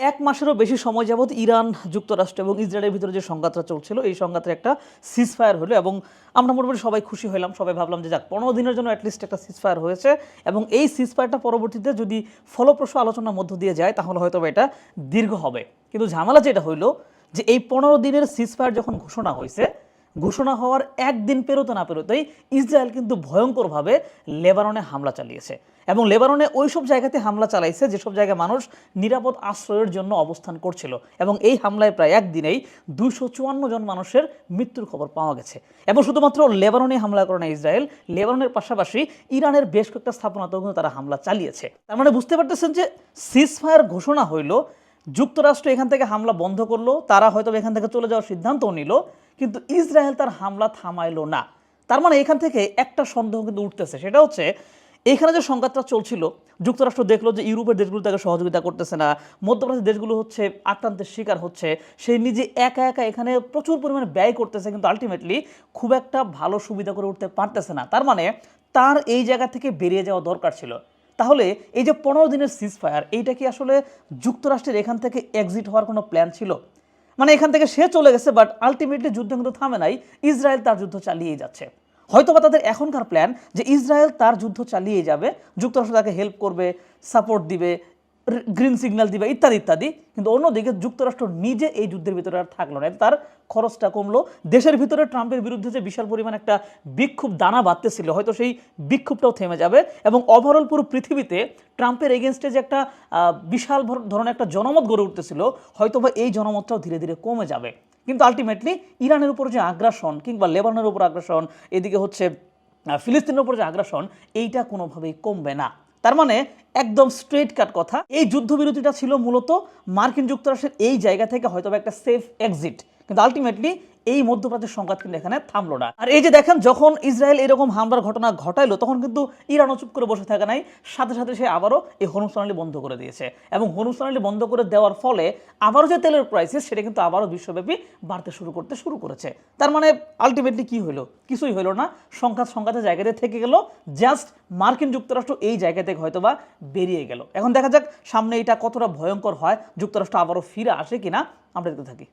এক মাসেরও বেশি সময় যাবত ইরান, যুক্তরাষ্ট্র এবং ইসরায়েলের ভিতরে যে সংঘাতটা চলছিল, এই সংঘাতের একটা সিজফায়ার হলো এবং আমরা মোটামুটি সবাই খুশি হলাম। সবাই ভাবলাম যে যাক, 15 দিনের জন্য অ্যাটলিস্ট একটা সিজফায়ার হয়েছে এবং এই সিজফায়ারটা পরবর্তীতে যদি ফলপ্রসূ আলোচনার মধ্য দিয়ে যায় তাহলে হয়তো এটা দীর্ঘ হবে। কিন্তু ঝামেলা যেটা হইলো যে এই 15 দিনের সিজফায়ার যখন ঘোষণা হয়েছে, ঘোষণা হওয়ার একদিন পেরোতে না পেরোতেই ইসরায়েল কিন্তু ভয়ঙ্করভাবে লেবাননে হামলা চালিয়েছে এবং লেবাননে ওই সব জায়গাতে হামলা চালাইছে যেসব জায়গায় মানুষ নিরাপদ আশ্রয়ের জন্য অবস্থান করছিল এবং এই হামলায় প্রায় একদিনেই 254 জন মানুষের মৃত্যুর খবর পাওয়া গেছে। এবং শুধুমাত্র লেবাননে হামলা করে না ইসরায়েল, লেবাননের পাশাপাশি ইরানের বেশ কয়েকটা স্থাপনাতেও কিন্তু তারা হামলা চালিয়েছে। তার মানে বুঝতে পারতেছেন যে সিজফায়ার ঘোষণা হইল, যুক্তরাষ্ট্র এখান থেকে হামলা বন্ধ করলো, তারা হয়তো এখান থেকে চলে যাওয়ার সিদ্ধান্তও নিল, কিন্তু ইসরায়েল তার হামলা থামাইলো না। তার মানে এখান থেকে একটা সন্দেহ কিন্তু উঠতেছে, সেটা হচ্ছে এখানে যে সংঘাতটা চলছিল, যুক্তরাষ্ট্র দেখলো যে ইউরোপের দেশগুলো তাকে সহযোগিতা করতেছে না, মধ্যপ্রাচ্যের দেশগুলো হচ্ছে আক্রান্তের শিকার হচ্ছে, সে নিজে একা একা এখানে প্রচুর পরিমাণে ব্যয় করতেছে, কিন্তু আলটিমেটলি খুব একটা ভালো সুবিধা করে উঠতে পারতেছে না। তার মানে তার এই জায়গা থেকে বেরিয়ে যাওয়া দরকার ছিল। তাহলে এই যে 15 দিনের সিজফায়ার, এইটা কি আসলে যুক্তরাষ্ট্রের এখান থেকে এক্সিট হওয়ার কোনো প্ল্যান ছিল? মানে এখান থেকে সে চলে গেছে, বাট আলটিমেটলি যুদ্ধ কিন্তু থামে নাই, ইসরায়েল তার যুদ্ধ চালিয়েই যাচ্ছে। হয়তোবা তাদের এখনকার প্ল্যান যে ইসরায়েল তার যুদ্ধ চালিয়ে যাবে, যুক্তরাষ্ট্র তাকে হেল্প করবে, সাপোর্ট দিবে, গ্রিন সিগন্যাল দিবে, ইত্যাদি ইত্যাদি। কিন্তু অন্যদিকে যুক্তরাষ্ট্র নিজে এই যুদ্ধের ভিতরে আর থাকলো না, তার খরচটা কমলো। দেশের ভিতরে ট্রাম্পের বিরুদ্ধে যে বিশাল পরিমাণ একটা বিক্ষোভ দানা বাঁধতেছিল, হয়তো সেই বিক্ষোভটাও থেমে যাবে এবং ওভারঅল পুরো পৃথিবীতে ট্রাম্পের এগেনস্টে যে একটা বিশাল ধরনের একটা জনমত গড়ে উঠতেছিল, হয়তোবা এই জনমতটাও ধীরে ধীরে কমে যাবে। কিন্তু আলটিমেটলি ইরানের উপর যে আগ্রাসন, কিংবা লেবাননের উপর আগ্রাসন, এদিকে হচ্ছে ফিলিস্তিনের উপর যে আগ্রাসন, এইটা কোনোভাবেই কমবে না। তার মানে একদম স্ট্রেট কাট কথা, এই যুদ্ধবিরতিটা ছিল মূলত মার্কিন যুক্তরাষ্ট্রের এই জায়গা থেকে হয়তো একটা সেফ এক্সিট, কিন্তু আলটিমেটলি এই মধ্যপ্রাচ্যের সংঘাত কিন্তু এখানে থামলো না। আর এই যে দেখেন, যখন ইসরায়েল এরকম হামলার ঘটনা ঘটাইলো, তখন কিন্তু ইরানও চুপ করে বসে থাকে নাই, সাথে সাথে সে আবারও এই হরমুজ প্রণালী বন্ধ করে দিয়েছে এবং হরমুজ প্রণালী বন্ধ করে দেওয়ার ফলে আবারও যে তেলের প্রাইসেস, সেটা কিন্তু আবারও বিশ্বব্যাপী বাড়তে শুরু করেছে। তার মানে আলটিমেটলি কি হলো? কিছুই হলো না, সংঘাতের জায়গাতে থেকে গেল, জাস্ট মার্কিন যুক্তরাষ্ট্র এই জায়গা থেকে হয়তোবা বেরিয়ে গেল। এখন দেখা যাক সামনে এটা কতটা ভয়ঙ্কর হয়, যুক্তরাষ্ট্র আবারও ফিরে আসে কিনা, আমরা দেখতে থাকি।